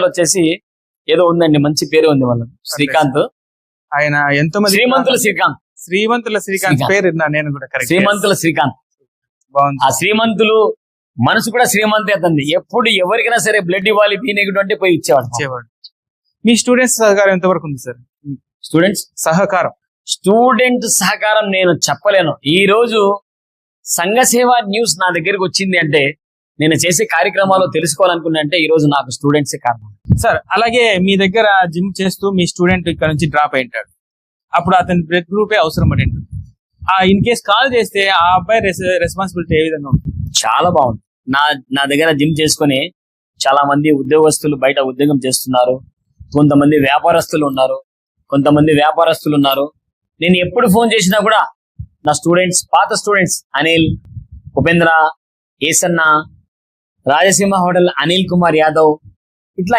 వెనకాల వచ్చేసి ఏదో ఉందండి, మంచి పేరు ఉంది వాళ్ళ శ్రీకాంత్. ఆయన ఎంతో మంది శ్రీమంతుల శ్రీకాంత్. శ్రీమంతుల శ్రీకాంత్ పేరు నేను కూడా కరెక్ట్. శ్రీమంతుల శ్రీకాంత్ బాగుంది. ఆ శ్రీమంతులు మనసు కూడా శ్రీమంతే అతంది. ఎప్పుడు ఎవరికైనా సరే బ్లడ్ ఇవ్వాలి, బి నెగిటివ్ అంటే పోయి ఇచ్చేవాడు. మీ స్టూడెంట్స్ సహకారం ఎంతవరకు ఉంది సార్? స్టూడెంట్స్ సహకారం నేను చెప్పలేను. ఈ రోజు సంఘ సేవ న్యూస్ నా దగ్గరికి వచ్చింది అంటే, నేను చేసే కార్యక్రమాలు తెలుసుకోవాలనుకున్నా అంటే ఈ రోజు నాకు స్టూడెంట్సే కారణం. సార్ అలాగే మీ దగ్గర జిమ్ చేస్తూ మీ స్టూడెంట్ ఇక్కడ నుంచి డ్రాప్ అయింటాడు, అప్పుడు అతని బ్లడ్ గ్రూపే అవసరం పడి ఉంటుంది. ఇన్ కేస్ కాల్ చేస్తే ఆ అబ్బాయి రెస్పాన్సిబిలిటీ ఏ విధంగా ఉంటుంది? చాలా బాగుంది. నా దగ్గర జిమ్ చేసుకుని చాలా మంది ఉద్యోగస్తులు బయట ఉద్యోగం చేస్తున్నారు. కొంతమంది వ్యాపారస్తులు ఉన్నారు. నేను ఎప్పుడు ఫోన్ చేసినా కూడా నా స్టూడెంట్స్, పాత స్టూడెంట్స్ అనిల్, ఉపేంద్ర, ఏసన్న, రాజసింహ హోటల్ అనిల్ కుమార్ యాదవ్, ఇట్లా